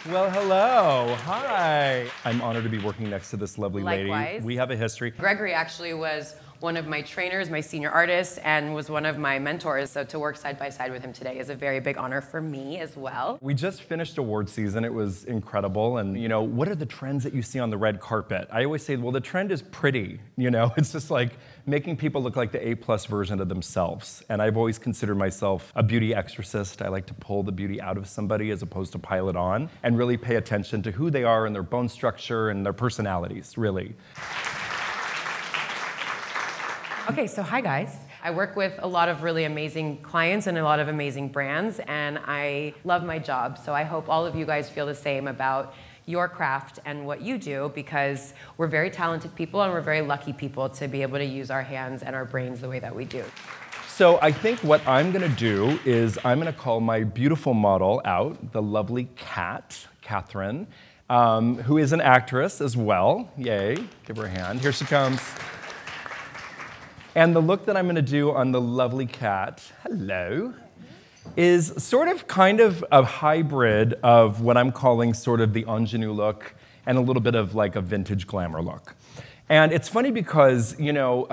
Well, hello. Hi. I'm honored to be working next to this lovely lady. Likewise. We have a history. Gregory actually was one of my trainers, my senior artist, and was one of my mentors. So to work side by side with him today is a very big honor for me as well. We just finished award season. It was incredible. And, you know, what are the trends that you see on the red carpet? I always say, well, the trend is pretty. You know, it's just like making people look like the A+ version of themselves. And I've always considered myself a beauty exorcist. I like to pull the beauty out of somebody as opposed to pile it on and really pay attention to who they are and their bone structure and their personalities, really. Okay, so hi guys. I work with a lot of really amazing clients and a lot of amazing brands, and I love my job. So I hope all of you guys feel the same about your craft and what you do, because we're very talented people and we're very lucky people to be able to use our hands and our brains the way that we do. So I think what I'm gonna do is I'm gonna call my beautiful model out, the lovely Catherine, who is an actress as well. Yay, give her a hand. Here she comes. And the look that I'm gonna do on the lovely Cat, hello, is sort of kind of a hybrid of what I'm calling sort of the ingenue look and a little bit of like a vintage glamour look. And it's funny because, you know,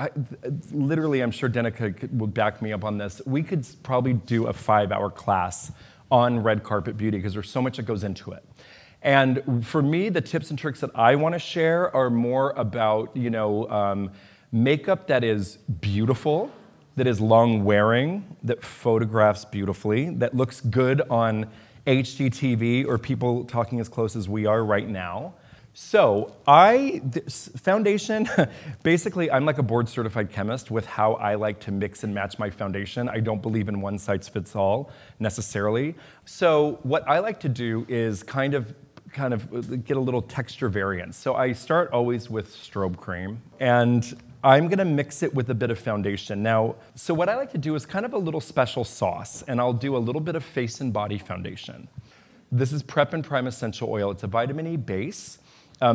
literally I'm sure Danica will back me up on this. We could probably do a 5-hour class on red carpet beauty because there's so much that goes into it. And for me, the tips and tricks that I wanna share are more about, you know, makeup that is beautiful, that is long wearing, that photographs beautifully, that looks good on HGTV or people talking as close as we are right now. So foundation, basically I'm like a board certified chemist with how I like to mix and match my foundation. I don't believe in one size fits all necessarily. So what I like to do is kind of get a little texture variance. So I start always with strobe cream, and I'm gonna mix it with a bit of foundation. Now, so what I like to do is kind of a little special sauce, and I'll do a little bit of face and body foundation. This is Prep and Prime Essential Oil. It's a vitamin E base.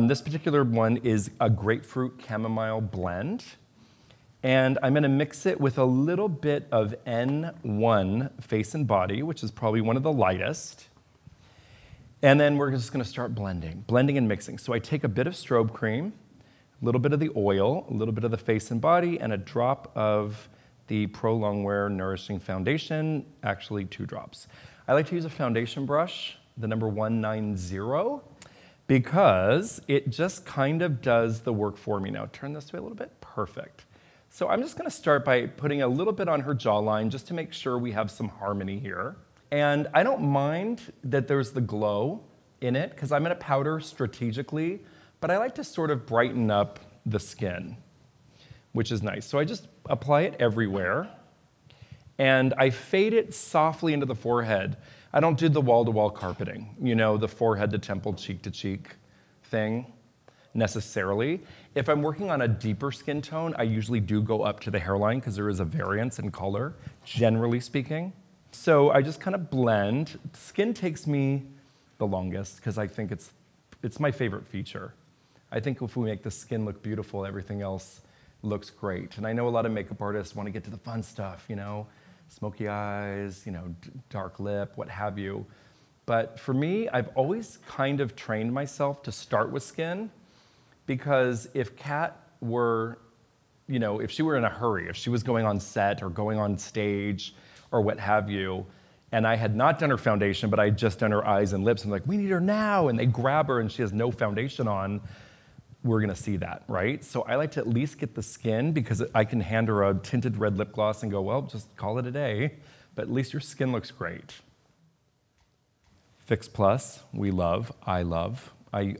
This particular one is a grapefruit chamomile blend. And I'm gonna mix it with a little bit of N1 face and body, which is probably one of the lightest. And then we're just gonna start blending and mixing. So I take a bit of strobe cream, a little bit of the oil, a little bit of the face and body, and a drop of the Pro Longwear Nourishing Foundation, actually 2 drops. I like to use a foundation brush, the number 190, because it just kind of does the work for me. Now turn this way a little bit, perfect. So I'm just gonna start by putting a little bit on her jawline just to make sure we have some harmony here. And I don't mind that there's the glow in it, because I'm gonna powder strategically, but I like to sort of brighten up the skin, which is nice. So I just apply it everywhere, and I fade it softly into the forehead. I don't do the wall-to-wall carpeting, you know, the forehead to temple, cheek to cheek thing, necessarily. If I'm working on a deeper skin tone, I usually do go up to the hairline because there is a variance in color, generally speaking. So I just kind of blend. Skin takes me the longest because I think it's my favorite feature. I think if we make the skin look beautiful, everything else looks great. And I know a lot of makeup artists want to get to the fun stuff, you know, smoky eyes, you know, dark lip, what have you. But for me, I've always kind of trained myself to start with skin, because if Kat were, you know, if she were in a hurry, if she was going on set or going on stage or what have you, and I had not done her foundation, but I had just done her eyes and lips, I'm like, we need her now, and they grab her and she has no foundation on, we're gonna see that, right? So I like to at least get the skin, because I can hand her a tinted red lip gloss and go, well, just call it a day, but at least your skin looks great. Fix Plus, we love, I love. I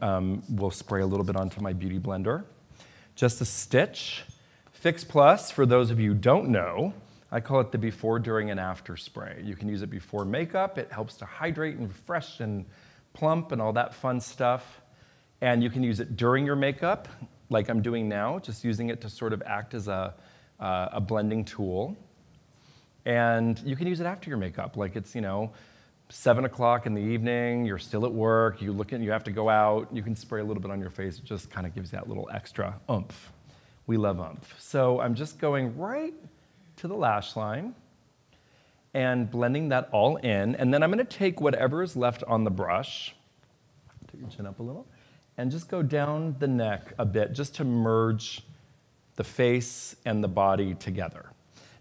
will spray a little bit onto my beauty blender. Just a stitch. Fix Plus, for those of you who don't know, I call it the before, during, and after spray. You can use it before makeup. It helps to hydrate and refresh and plump and all that fun stuff. And you can use it during your makeup, like I'm doing now, just using it to sort of act as a blending tool. And you can use it after your makeup, like it's, you know, 7 o'clock in the evening, you're still at work, you have to go out, you can spray a little bit on your face. It just kind of gives that little extra oomph. We love oomph. So I'm just going right to the lash line and blending that all in. And then I'm gonna take whatever is left on the brush Tilt your chin up a little. And just go down the neck a bit, just to merge the face and the body together.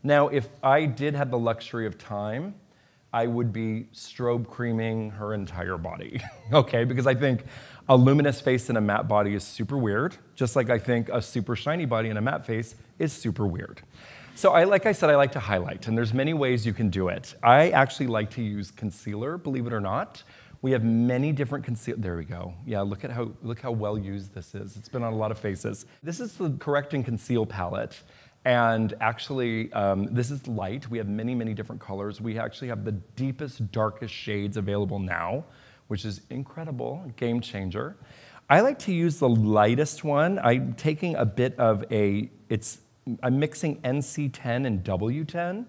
Now, if I did have the luxury of time, I would be strobe creaming her entire body, okay? Because I think a luminous face in a matte body is super weird, just like I think a super shiny body in a matte face is super weird. So like I said, I like to highlight, and there's many ways you can do it. I actually like to use concealer, believe it or not. We have many different conceal. There we go. Yeah, look how well used this is. It's been on a lot of faces. This is the Correct and Conceal palette. And actually, this is light. We have many, many different colors. We actually have the deepest, darkest shades available now, which is incredible, game changer. I like to use the lightest one. I'm taking a bit of I'm mixing NC10 and W10.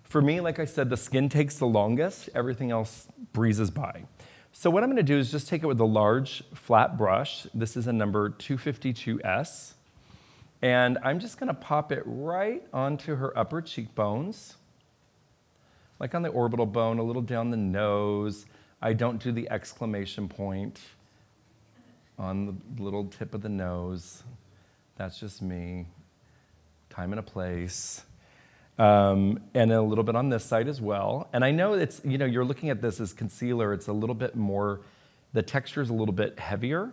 For me, like I said, the skin takes the longest. Everything else breezes by. So what I'm gonna do is just take it with a large, flat brush. This is a number 252S. And I'm just gonna pop it right onto her upper cheekbones, like on the orbital bone, a little down the nose. I don't do the exclamation point on the little tip of the nose. That's just me. Time and a place. And a little bit on this side as well. And I know it's, you're looking at this as concealer, it's a little bit more, the texture is a little bit heavier.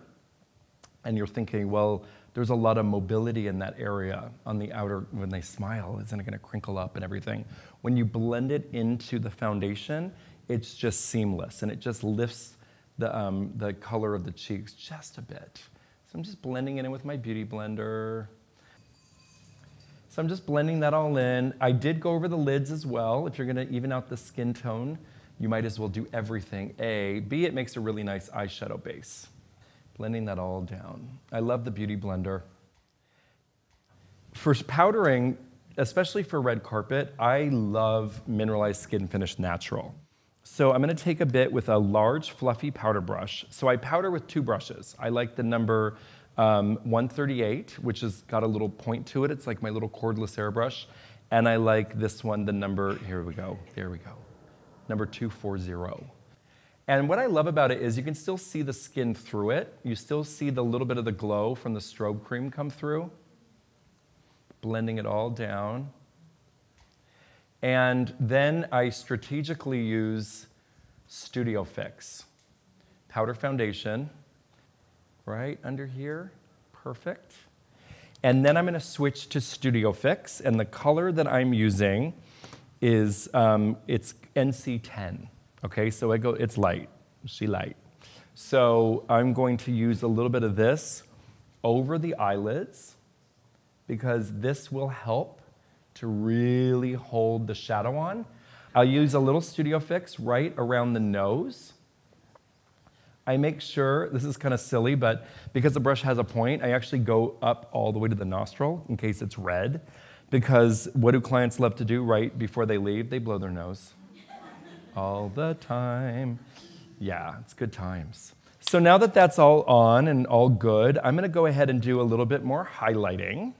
And you're thinking, well, there's a lot of mobility in that area on the outer, when they smile, isn't it gonna crinkle up and everything? When you blend it into the foundation, it's just seamless and it just lifts the color of the cheeks just a bit. So I'm just blending it in with my beauty blender. So I'm just blending that all in. I did go over the lids as well. If you're gonna even out the skin tone, you might as well do everything. A, B, it makes a really nice eyeshadow base. Blending that all down. I love the Beauty Blender. For powdering, especially for red carpet, I love Mineralized Skin Finish Natural. So I'm gonna take a bit with a large fluffy powder brush. So I powder with two brushes. I like the number 138, which has got a little point to it. It's like my little cordless airbrush. And I like this one, the number, here we go, there we go, number 240. And what I love about it is you can still see the skin through it. You still see the little bit of the glow from the strobe cream come through. Blending it all down. And then I strategically use Studio Fix. Powder foundation, right under here, perfect. And then I'm gonna switch to Studio Fix, and the color that I'm using is, it's NC10. Okay, so it's light, she light. So I'm going to use a little bit of this over the eyelids because this will help to really hold the shadow on. I'll use a little Studio Fix right around the nose. I make sure, this is kind of silly, but because the brush has a point, I actually go up all the way to the nostril in case it's red, because what do clients love to do right before they leave? They blow their nose. All the time. Yeah, it's good times. So now that that's all on and all good, I'm gonna go ahead and do a little bit more highlighting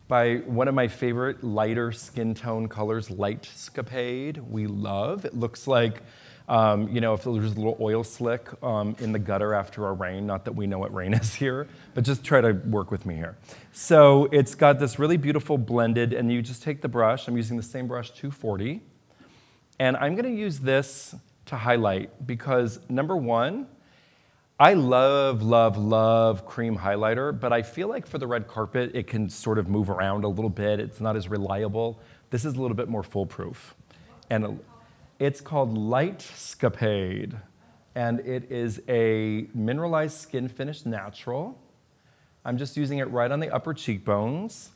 by one of my favorite lighter skin tone colors, LIGHTSCAPADE, we love. It looks like, if there's a little oil slick in the gutter after a rain, not that we know what rain is here, but just try to work with me here. So it's got this really beautiful blended, and you just take the brush, I'm using the same brush, 240, and I'm gonna use this to highlight because number one, I love, love, love cream highlighter, but I feel like for the red carpet, it can sort of move around a little bit. It's not as reliable. This is a little bit more foolproof. And it's called LIGHTSCAPADE, and it is a mineralized skin finish natural. I'm just using it right on the upper cheekbones.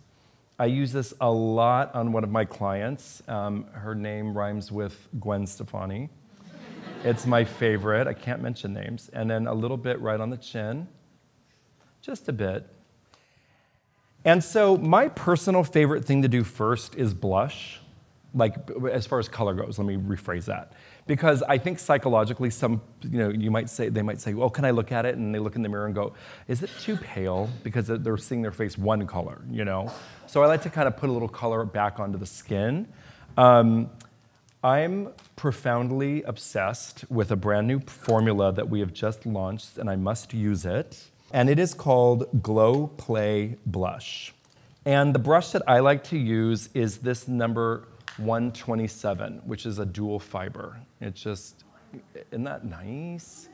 I use this a lot on one of my clients. Her name rhymes with Gwen Stefani. It's my favorite. I can't mention names. And then a little bit right on the chin, just a bit. And so my personal favorite thing to do first is blush, like as far as color goes. Let me rephrase that. Because I think psychologically, they might say, well, can I look at it? And they look in the mirror and go, is it too pale? Because they're seeing their face one color, So I like to kind of put a little color back onto the skin. I'm profoundly obsessed with a brand new formula that we have just launched, and I must use it. And it is called Glow Play Blush. And the brush that I like to use is this number 127, which is a dual fiber. It's just, isn't that nice?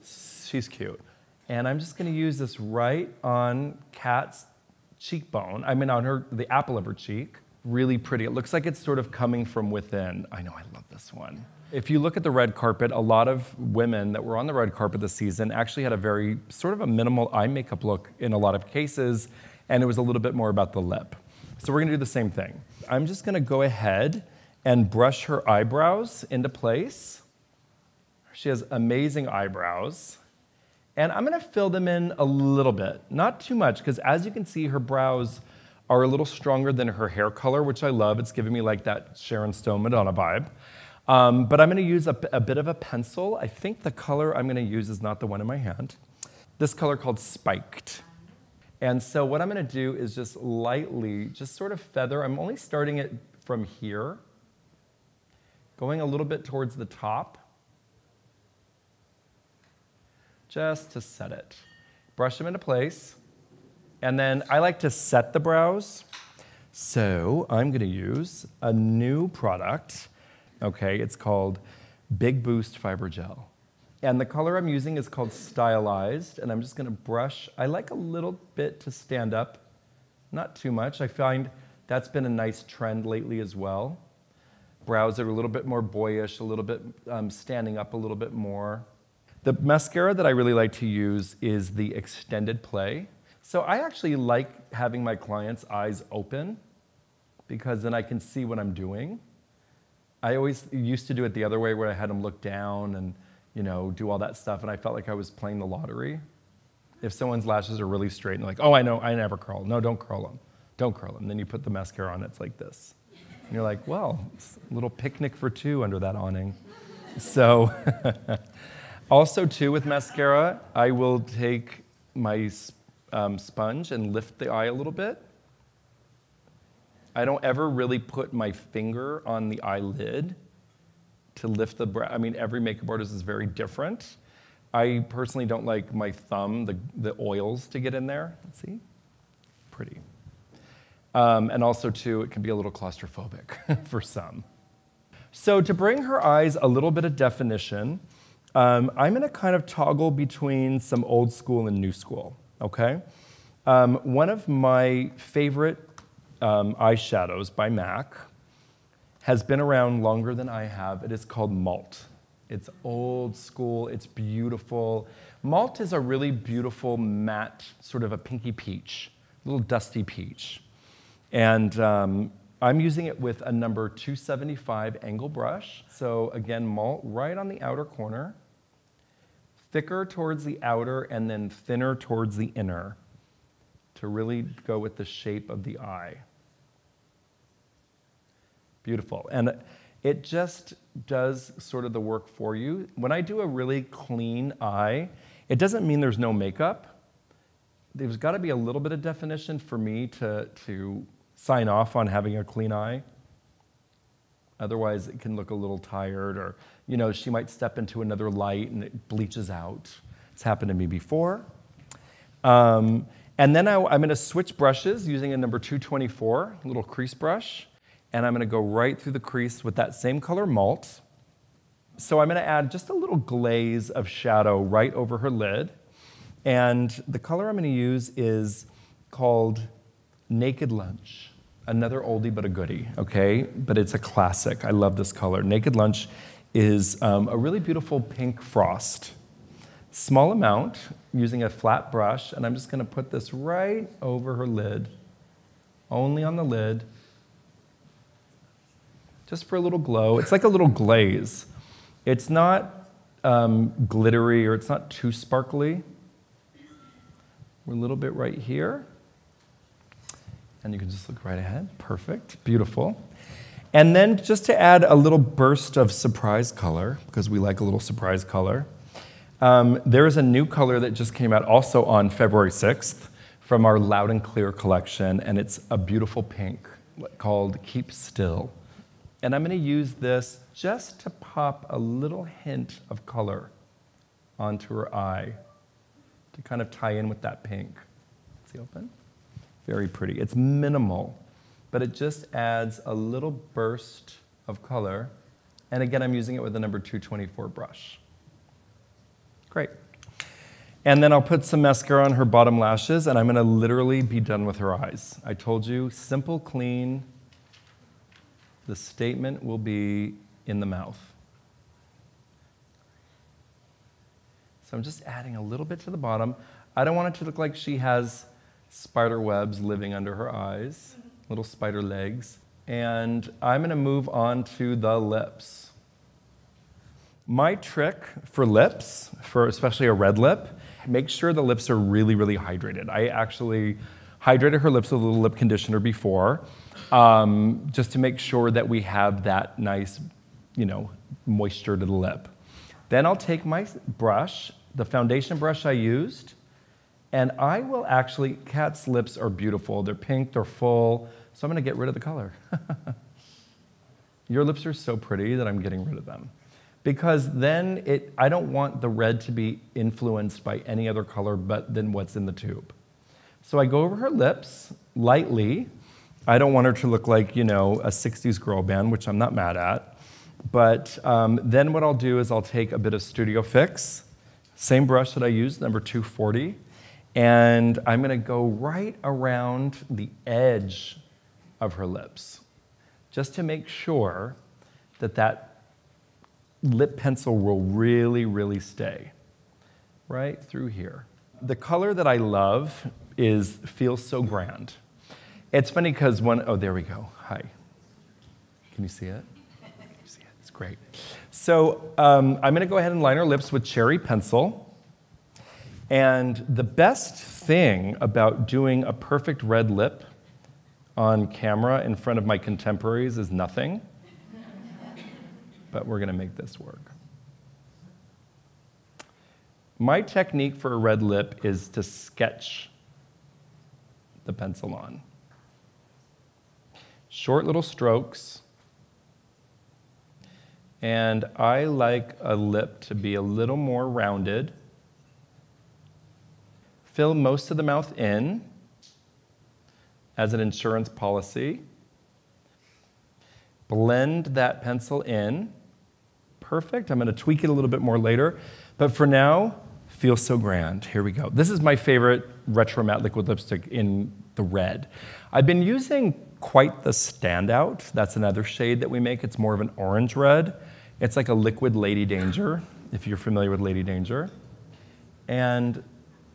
She's cute. And I'm just gonna use this right on Kat's cheekbone, on the apple of her cheek. Really pretty. It looks like it's sort of coming from within. I know, I love this one. If you look at the red carpet, a lot of women that were on the red carpet this season actually had a very sort of a minimal eye makeup look in a lot of cases, and it was a little bit more about the lip. So we're gonna do the same thing. I'm just gonna go ahead and brush her eyebrows into place. She has amazing eyebrows. And I'm gonna fill them in a little bit, not too much, because as you can see, her brows are a little stronger than her hair color, which I love. It's giving me like that Sharon Stone Madonna vibe. But I'm gonna use a bit of a pencil. I think the color I'm gonna use is not the one in my hand. This color called Spiked. And so what I'm gonna do is just lightly, just sort of feather. I'm only starting it from here, going a little bit towards the top, just to set it. Brush them into place. And then I like to set the brows. So I'm gonna use a new product. Okay, it's called Big Boost Fiber Gel. And the color I'm using is called Stylized, and I'm just gonna brush. I like a little bit to stand up, not too much. I find that's been a nice trend lately as well. Brows that are a little bit more boyish, a little bit standing up a little bit more. The mascara that I really like to use is the Extended Play. So I actually like having my clients' eyes open because then I can see what I'm doing. I always used to do it the other way where I had them look down and do all that stuff, and I felt like I was playing the lottery. If someone's lashes are really straight and like, oh, I know, I never curl. No, don't curl them. Don't curl them. Then you put the mascara on, it's like this. And you're like, well, it's a little picnic for two under that awning. So also too with mascara, I will take my sponge and lift the eye a little bit. I don't ever really put my finger on the eyelid to lift the brow. Every makeup artist is very different. I personally don't like my thumb, the oils to get in there. Let's see, pretty. And also too, it can be a little claustrophobic for some. So to bring her eyes a little bit of definition, I'm gonna kind of toggle between some old school and new school, okay? One of my favorite eyeshadows by MAC has been around longer than I have. It is called MALT. It's old school, it's beautiful. MALT is a really beautiful matte, sort of a pinky peach, little dusty peach. And I'm using it with a number 275 angle brush. So again, MALT right on the outer corner, thicker towards the outer and then thinner towards the inner to really go with the shape of the eye. Beautiful. And it just does sort of the work for you. When I do a really clean eye, it doesn't mean there's no makeup. There's got to be a little bit of definition for me to sign off on having a clean eye. Otherwise, it can look a little tired, or she might step into another light and it bleaches out. It's happened to me before. And then I'm going to switch brushes using a number 224, a little crease brush. And I'm gonna go right through the crease with that same color MALT. So I'm gonna add just a little glaze of shadow right over her lid. And the color I'm gonna use is called Naked Lunch. Another oldie but a goodie, okay? But it's a classic. I love this color. Naked Lunch is a really beautiful pink frost. Small amount, using a flat brush, and I'm just gonna put this right over her lid, only on the lid. Just for a little glow. It's like a little glaze. It's not glittery or it's not too sparkly. We're a little bit right here. And you can just look right ahead. Perfect, beautiful. And then just to add a little burst of surprise color, because we like a little surprise color, there is a new color that just came out also on February 6th from our Loud and Clear collection, and it's a beautiful pink called Keep Still. And I'm going to use this just to pop a little hint of color onto her eye to kind of tie in with that pink. See open? Very pretty. It's minimal, but it just adds a little burst of color. And again, I'm using it with the number 224 brush. Great. And then I'll put some mascara on her bottom lashes, and I'm going to literally be done with her eyes. I told you, simple, clean. The statement will be in the mouth. So I'm just adding a little bit to the bottom. I don't want it to look like she has spider webs living under her eyes, little spider legs. And I'm going to move on to the lips. My trick for lips, for especially a red lip, make sure the lips are really, really hydrated. I actually hydrated her lips with a little lip conditioner before, just to make sure that we have that nice, moisture to the lip. Then I'll take my brush, the foundation brush I used, and I will actually, Kat's lips are beautiful. They're pink, they're full, so I'm going to get rid of the color. Your lips are so pretty that I'm getting rid of them. Because then I don't want the red to be influenced by any other color but than what's in the tube. So I go over her lips lightly. I don't want her to look like, a 60s girl band, which I'm not mad at. But then what I'll do is I'll take a bit of Studio Fix, same brush that I used, number 240, and I'm going to go right around the edge of her lips, just to make sure that that lip pencil will really, really stay right through here. The color that I love feels so grand. It's funny because oh, there we go. Hi. Can you see it? You see it? It's great. So I'm going to go ahead and line her lips with cherry pencil. And the best thing about doing a perfect red lip on camera in front of my contemporaries is nothing. But we're going to make this work. My technique for a red lip is to sketch the pencil on. Short little strokes. And I like a lip to be a little more rounded. Fill most of the mouth in as an insurance policy. Blend that pencil in. Perfect. I'm going to tweak it a little bit more later. But for now, feels so grand. Here we go. This is my favorite retro matte liquid lipstick in the red. I've been using quite the standout. That's another shade that we make. It's more of an orange red. It's like a liquid Lady Danger, if you're familiar with Lady Danger. And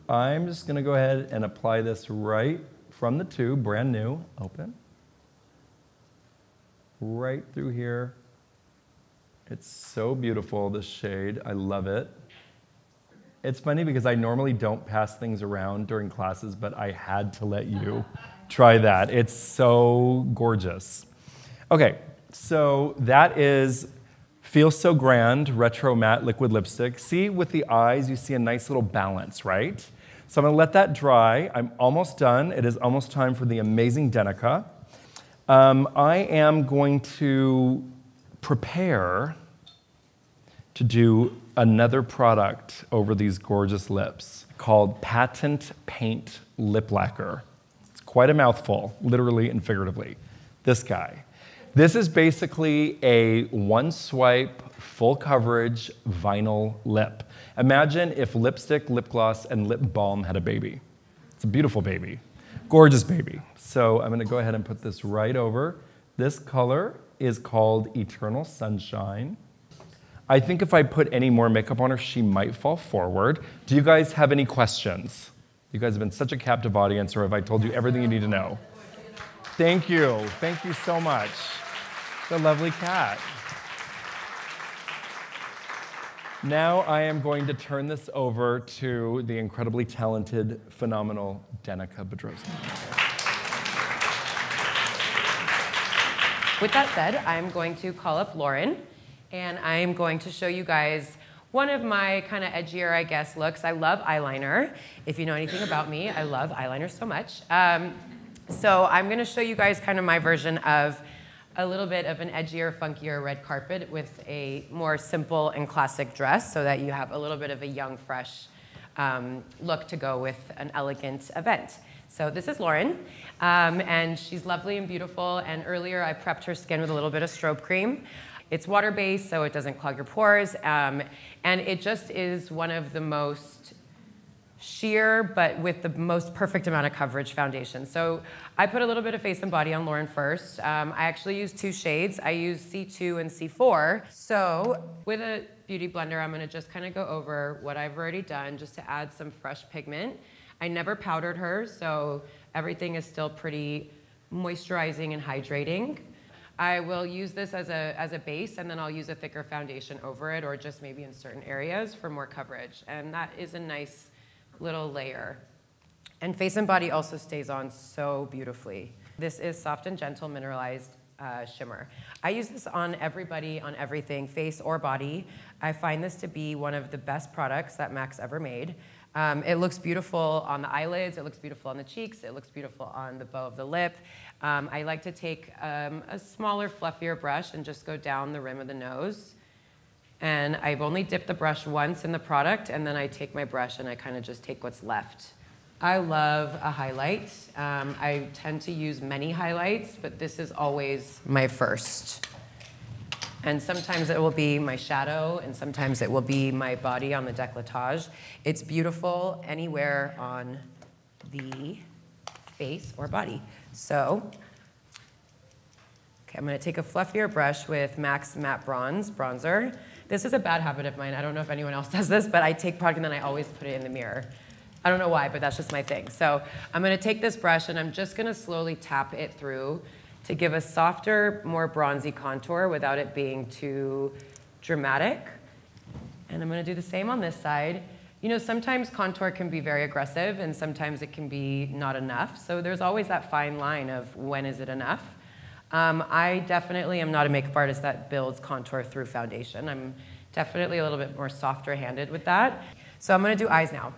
I'm just going to go ahead and apply this right from the tube, brand new, open. Right through here. It's so beautiful, this shade. I love it. It's funny because I normally don't pass things around during classes, but I had to let you try that. It's so gorgeous. Okay, so that is Feels So Grand Retro Matte Liquid Lipstick. See, with the eyes, you see a nice little balance, right? So I'm going to let that dry. I'm almost done. It is almost time for the amazing Denica. I am going to prepare to do another product over these gorgeous lips called Patent Paint Lip Lacquer. It's quite a mouthful, literally and figuratively. This guy. This is basically a one-swipe, full-coverage vinyl lip. Imagine if lipstick, lip gloss, and lip balm had a baby. It's a beautiful baby. Gorgeous baby. So I'm going to go ahead and put this right over. This color is called Eternal Sunshine. I think if I put any more makeup on her, she might fall forward. Do you guys have any questions? You guys have been such a captive audience, or have I told you everything you need to know? Thank you. Thank you so much. The lovely cat. Now I am going to turn this over to the incredibly talented, phenomenal Denica Bedrosian. With that said, I'm going to call up Lauren, and I'm going to show you guys one of my kind of edgier, I guess, looks. I love eyeliner. If you know anything about me, I love eyeliner so much. So I'm going to show you guys kind of my version of a little bit of an edgier, funkier red carpet with a more simple and classic dress so that you have a little bit of a young, fresh look to go with an elegant event. So this is Lauren, and she's lovely and beautiful, and earlier I prepped her skin with a little bit of strobe cream. It's water-based, so it doesn't clog your pores, and it just is one of the most sheer, but with the most perfect amount of coverage foundation. So I put a little bit of face and body on Lauren first. I actually use 2 shades. I use C2 and C4. So with a beauty blender, I'm gonna just kind of go over what I've already done just to add some fresh pigment. I never powdered her, so everything is still pretty moisturizing and hydrating. I will use this as a base, and then I'll use a thicker foundation over it, or just maybe in certain areas for more coverage. And that is a nice little layer. And face and body also stays on so beautifully. This is Soft and Gentle Mineralized Shimmer. I use this on everybody, on everything, face or body. I find this to be one of the best products that MAC's ever made. It looks beautiful on the eyelids, it looks beautiful on the cheeks, it looks beautiful on the bow of the lip. I like to take a smaller, fluffier brush and just go down the rim of the nose. And I've only dipped the brush once in the product, and then I take my brush and I kind of just take what's left. I love a highlight. I tend to use many highlights, but this is always my first. And sometimes it will be my shadow, and sometimes it will be my body on the décolletage. It's beautiful anywhere on the face or body. So, okay, I'm gonna take a fluffier brush with MAC's Matte Bronzer. This is a bad habit of mine. I don't know if anyone else does this, but I take product and then I always put it in the mirror. I don't know why, but that's just my thing. So I'm gonna take this brush and I'm just gonna slowly tap it through to give a softer, more bronzy contour without it being too dramatic. And I'm gonna do the same on this side. You know, sometimes contour can be very aggressive and sometimes it can be not enough. So there's always that fine line of when is it enough. I definitely am not a makeup artist that builds contour through foundation. I'm definitely a little bit more softer handed with that. So I'm gonna do eyes now.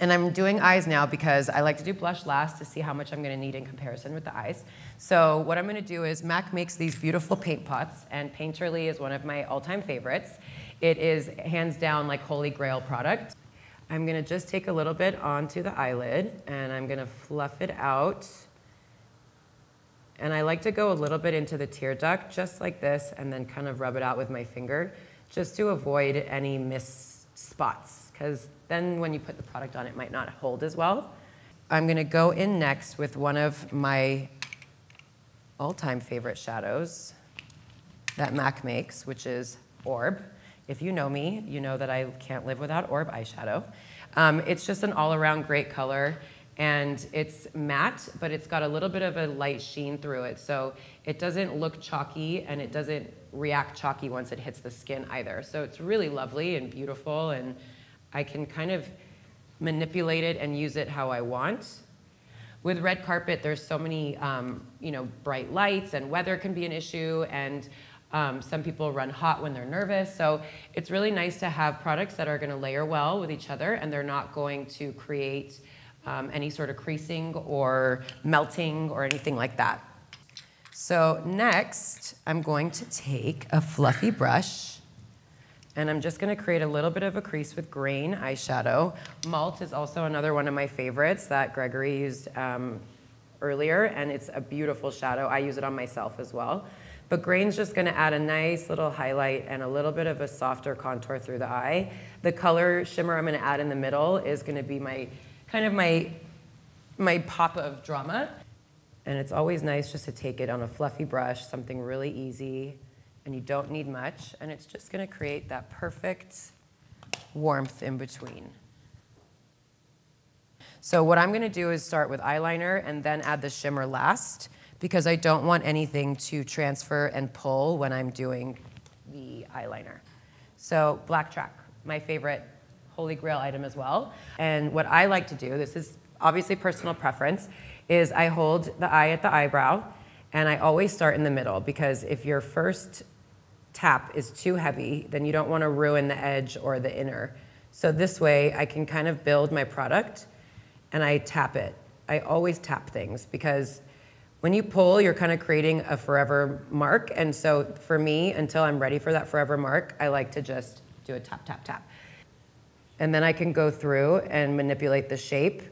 And I'm doing eyes now because I like to do blush last to see how much I'm gonna need in comparison with the eyes. So what I'm gonna do is MAC makes these beautiful paint pots, and Painterly is one of my all-time favorites. It is hands down like holy grail product. I'm gonna just take a little bit onto the eyelid and I'm gonna fluff it out. And I like to go a little bit into the tear duct, just like this, and then kind of rub it out with my finger, just to avoid any missed spots, because then when you put the product on, it might not hold as well. I'm gonna go in next with one of my all-time favorite shadows that MAC makes, which is Orb. If you know me, you know that I can't live without Orb eyeshadow. It's just an all-around great color, and it's matte, but it's got a little bit of a light sheen through it, so it doesn't look chalky, and it doesn't react chalky once it hits the skin either. So it's really lovely and beautiful, and I can kind of manipulate it and use it how I want. With red carpet, there's so many you know, bright lights, and weather can be an issue, and some people run hot when they're nervous. So it's really nice to have products that are gonna layer well with each other, and they're not going to create any sort of creasing or melting or anything like that. So next, I'm going to take a fluffy brush, and I'm just gonna create a little bit of a crease with grain eyeshadow. Malt is also another one of my favorites that Gregory used earlier, and it's a beautiful shadow. I use it on myself as well. But grain's just gonna add a nice little highlight and a little bit of a softer contour through the eye. The color shimmer I'm gonna add in the middle is gonna be my kind of my pop of drama. And it's always nice just to take it on a fluffy brush, something really easy, and you don't need much, and it's just gonna create that perfect warmth in between. So what I'm gonna do is start with eyeliner and then add the shimmer last, because I don't want anything to transfer and pull when I'm doing the eyeliner. So BLACKTRAK, my favorite holy grail item as well. And what I like to do, this is obviously personal preference, is I hold the eye at the eyebrow, and I always start in the middle, because if your first tap is too heavy, then you don't want to ruin the edge or the inner. So this way I can kind of build my product and I tap it. I always tap things, because When you pull, you're kind of creating a forever mark. And so for me, until I'm ready for that forever mark, I like to just do a tap, tap, tap. And then I can go through and manipulate the shape.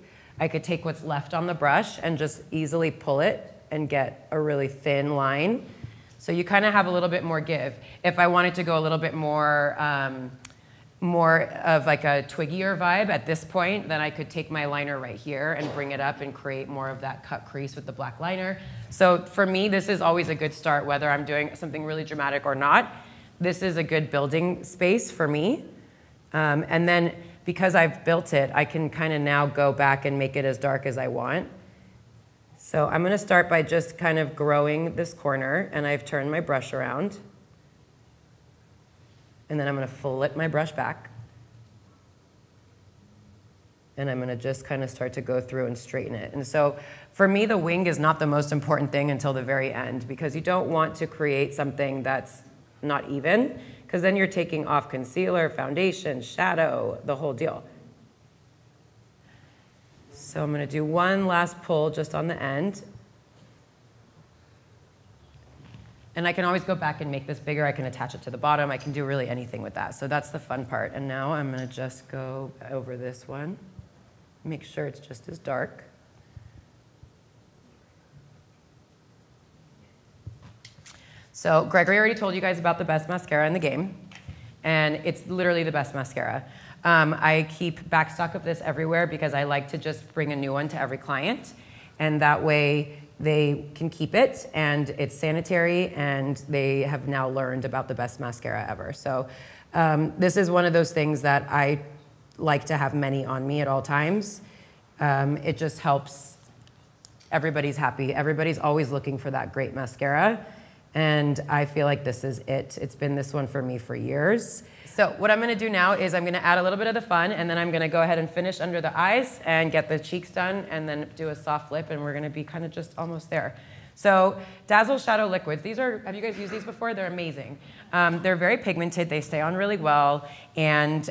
I could take what's left on the brush and just easily pull it and get a really thin line. So you kind of have a little bit more give. If I wanted to go a little bit more, more of like a twiggier vibe at this point, then I could take my liner right here and bring it up and create more of that cut crease with the black liner. So for me, this is always a good start, whether I'm doing something really dramatic or not. This is a good building space for me. And then because I've built it, I can kind of now go back and make it as dark as I want. So I'm going to start by just kind of growing this corner, and I've turned my brush around. And then I'm going to flip my brush back. And I'm going to just kind of start to go through and straighten it. And so for me, the wing is not the most important thing until the very end, because you don't want to create something that's not even, because then you're taking off concealer, foundation, shadow, the whole deal. So I'm going to do one last pull just on the end. And I can always go back and make this bigger. I can attach it to the bottom. I can do really anything with that. So that's the fun part. And now I'm going to just go over this one. Make sure it's just as dark. So Gregory already told you guys about the best mascara in the game. And it's literally the best mascara. I keep backstock of this everywhere because I like to just bring a new one to every client. And that way they can keep it, and it's sanitary, and they have now learned about the best mascara ever. So this is one of those things that I like to have many on me at all times. It just helps. Everybody's happy. Everybody's always looking for that great mascara. And I feel like this is it. It's been this one for me for years. So what I'm going to do now is I'm going to add a little bit of the fun, and then I'm going to go ahead and finish under the eyes and get the cheeks done, and then do a soft lip, and we're going to be kind of just almost there. So DAZZLESHADOW liquids. These are, have you guys used these before? They're amazing. They're very pigmented. They stay on really well, and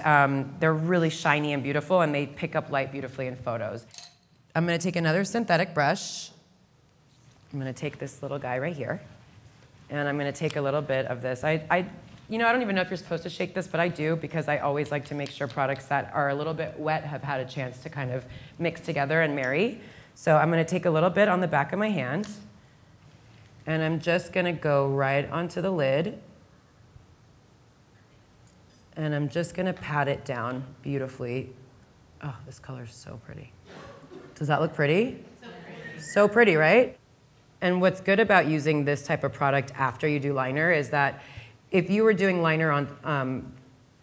they're really shiny and beautiful, and they pick up light beautifully in photos. I'm going to take another synthetic brush. I'm going to take this little guy right here, and I'm going to take a little bit of this. You know, I don't even know if you're supposed to shake this, but I do, because I always like to make sure products that are a little bit wet have had a chance to kind of mix together and marry. So I'm going to take a little bit on the back of my hand, and I'm just going to go right onto the lid, and I'm just going to pat it down beautifully. Oh, this color is so pretty. Does that look pretty? So pretty. So pretty, right? And what's good about using this type of product after you do liner is that if you were doing liner on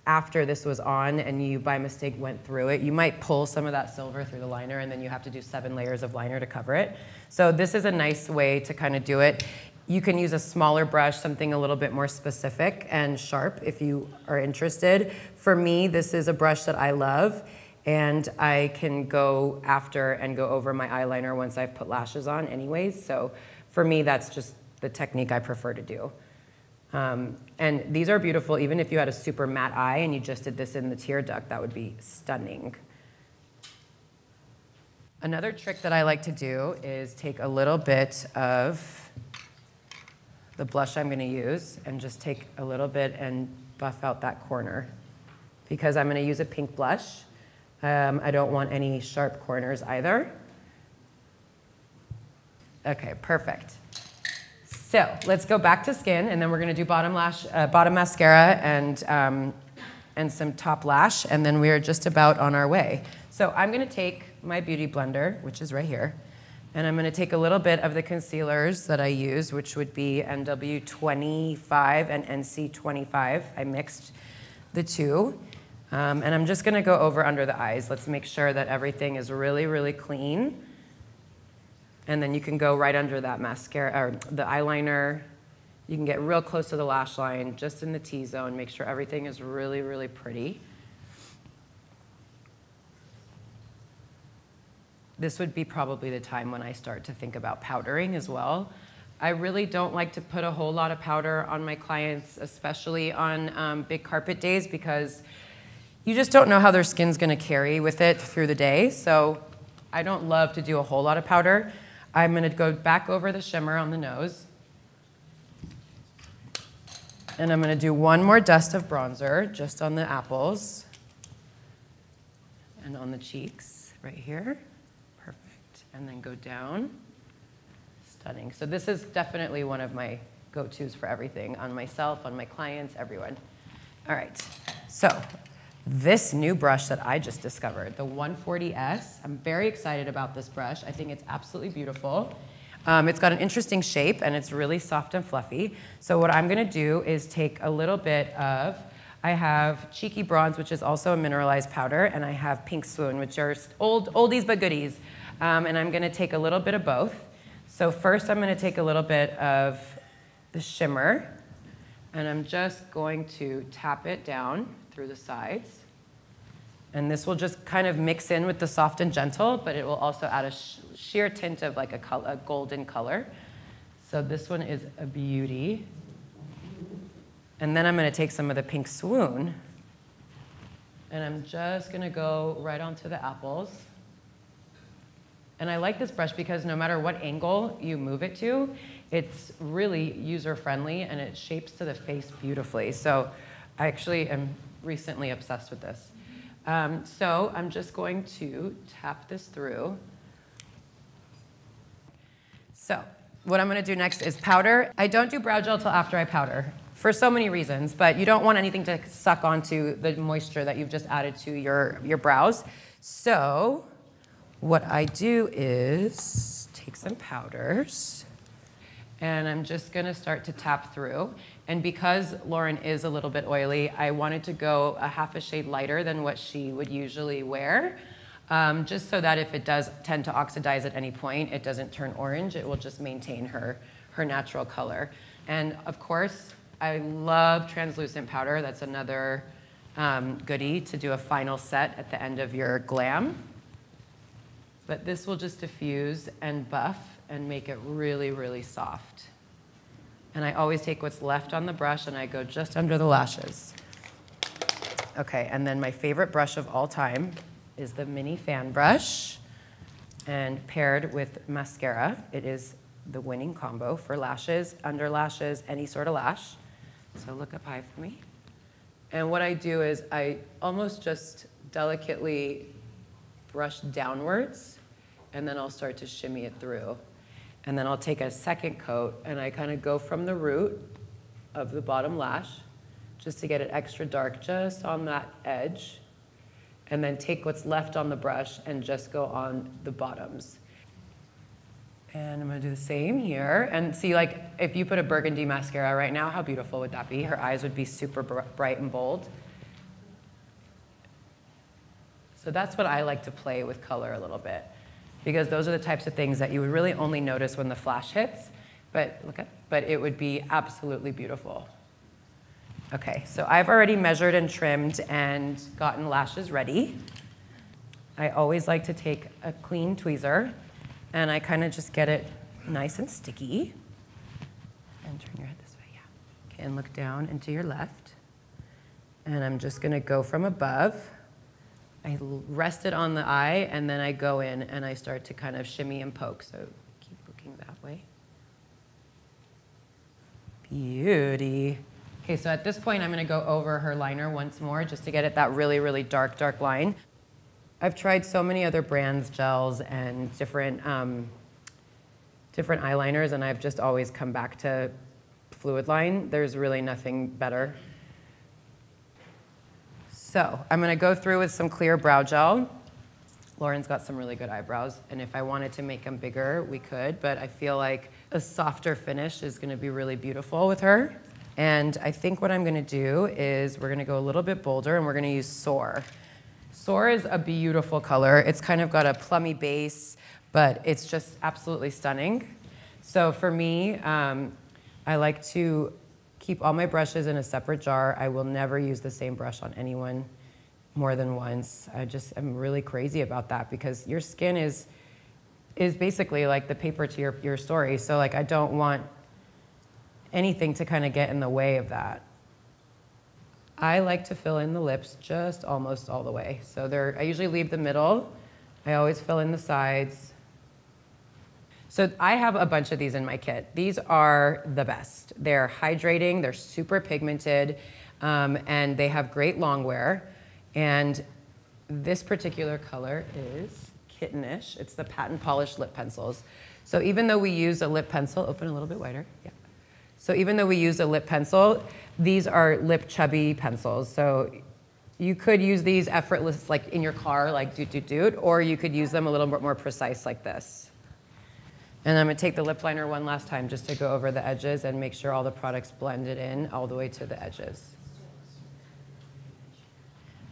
after this was on and you by mistake went through it, you might pull some of that silver through the liner, and then you have to do 7 layers of liner to cover it. So this is a nice way to kind of do it. You can use a smaller brush, something a little bit more specific and sharp if you are interested. For me, this is a brush that I love, and I can go after and go over my eyeliner once I've put lashes on anyways. So for me, that's just the technique I prefer to do. And these are beautiful. Even if you had a super matte eye and you just did this in the tear duct, that would be stunning. Another trick that I like to do is take a little bit of the blush I'm going to use and just take a little bit and buff out that corner, because I'm going to use a pink blush. I don't want any sharp corners either. Okay, perfect. So let's go back to skin, and then we're going to do bottom mascara and some top lash, and then we are just about on our way. So I'm going to take my beauty blender, which is right here, and I'm going to take a little bit of the concealers that I use, which would be NW25 and NC25. I mixed the two, and I'm just going to go over under the eyes. Let's make sure that everything is really, really clean. And then you can go right under that mascara, or the eyeliner. You can get real close to the lash line, just in the T-zone. Make sure everything is really, really pretty. This would be probably the time when I start to think about powdering as well. I really don't like to put a whole lot of powder on my clients, especially on big carpet days, because you just don't know how their skin's going to carry with it through the day. So I don't love to do a whole lot of powder. I'm going to go back over the shimmer on the nose. And I'm going to do one more dust of bronzer just on the apples and on the cheeks right here. Perfect. And then go down. Stunning. So this is definitely one of my go-tos for everything, on myself, on my clients, everyone. All right. So this new brush that I just discovered, the 140S, I'm very excited about this brush. I think it's absolutely beautiful. It's got an interesting shape, and it's really soft and fluffy. So what I'm going to do is take a little bit of, I have Cheeky Bronze, which is also a mineralized powder, and I have Pink Swoon, which are oldies but goodies. And I'm going to take a little bit of both. So first I'm going to take a little bit of the shimmer, and I'm just going to tap it down through the sides. And this will just kind of mix in with the soft and gentle, but it will also add a sheer tint of like a golden color. So this one is a beauty. And then I'm going to take some of the Pink Swoon, and I'm just going to go right onto the apples. And I like this brush because no matter what angle you move it to, it's really user-friendly, and it shapes to the face beautifully. So I actually am recently obsessed with this. So I'm just going to tap this through. So what I'm going to do next is powder. I don't do brow gel till after I powder for so many reasons, but you don't want anything to suck onto the moisture that you've just added to your brows. So what I do is take some powders, and I'm just going to start to tap through. And because Lauren is a little bit oily, I wanted to go a half a shade lighter than what she would usually wear, just so that if it does tend to oxidize at any point, it doesn't turn orange. It will just maintain her natural color. And of course, I love translucent powder. That's another goodie to do a final set at the end of your glam. But this will just diffuse and buff and make it really, really soft. And I always take what's left on the brush and I go just under the lashes. Okay, and then my favorite brush of all time is the mini fan brush, and paired with mascara. It is the winning combo for lashes, under lashes, any sort of lash. So look up high for me. And what I do is I almost just delicately brush downwards, and then I'll start to shimmy it through. And then I'll take a second coat, and I kind of go from the root of the bottom lash, just to get it extra dark just on that edge, and then take what's left on the brush and just go on the bottoms. And I'm gonna do the same here. And see, like, if you put a burgundy mascara right now, how beautiful would that be? Her eyes would be super bright and bold. So that's what I like to play with color a little bit, because those are the types of things that you would really only notice when the flash hits, but it would be absolutely beautiful. Okay, so I've already measured and trimmed and gotten lashes ready. I always like to take a clean tweezer, and I kind of just get it nice and sticky. And turn your head this way, yeah. Okay, and look down and to your left. And I'm just gonna go from above. I rest it on the eye, and then I go in and I start to kind of shimmy and poke. So keep looking that way. Beauty. Okay, so at this point, I'm going to go over her liner once more just to get it that really, really dark, dark line. I've tried so many other brands, gels, and different eyeliners, and I've just always come back to FLUIDLINE. There's really nothing better. So I'm going to go through with some clear brow gel. Lauren's got some really good eyebrows, and if I wanted to make them bigger, we could, but I feel like a softer finish is going to be really beautiful with her. And I think what I'm going to do is we're going to go a little bit bolder, and we're going to use SOAR. SOAR is a beautiful color. It's kind of got a plummy base, but it's just absolutely stunning. So for me, I like to keep all my brushes in a separate jar. I will never use the same brush on anyone more than once. I'm really crazy about that, because your skin is basically like the paper to your story. So like, I don't want anything to kind of get in the way of that. I like to fill in the lips just almost all the way. So I usually leave the middle. I always fill in the sides. So I have a bunch of these in my kit. These are the best. They're hydrating, they're super pigmented, and they have great long wear. And this particular color is Kittenish. It's the Patent Polish lip pencils. So even though we use a lip pencil, open a little bit wider, yeah. So even though we use a lip pencil, these are lip chubby pencils. So you could use these effortless, like in your car, like doot, doot, doot, or you could use them a little bit more precise like this. And I'm gonna take the lip liner one last time just to go over the edges and make sure all the products blended in all the way to the edges.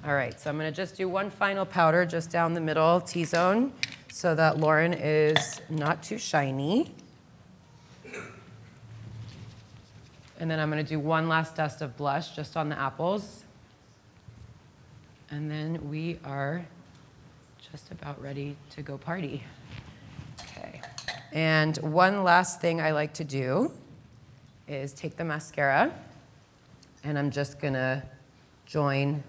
All right, so I'm gonna just do one final powder just down the middle, T-zone, so that Lauren is not too shiny. And then I'm gonna do one last dust of blush just on the apples. And then we are just about ready to go party. Okay. And one last thing I like to do is take the mascara, and I'm just gonna join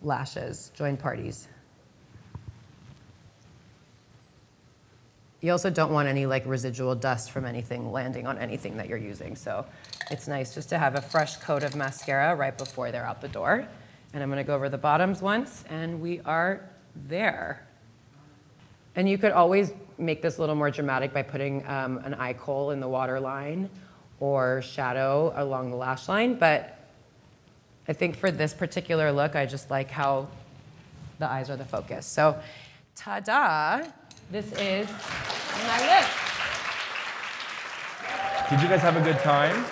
lashes, join parties. You also don't want any like residual dust from anything landing on anything that you're using. So it's nice just to have a fresh coat of mascara right before they're out the door. And I'm gonna go over the bottoms once, and we are there. And you could always make this a little more dramatic by putting an eye kohl in the waterline or shadow along the lash line. But I think for this particular look, I just like how the eyes are the focus. So ta-da, this is my look. Did you guys have a good time?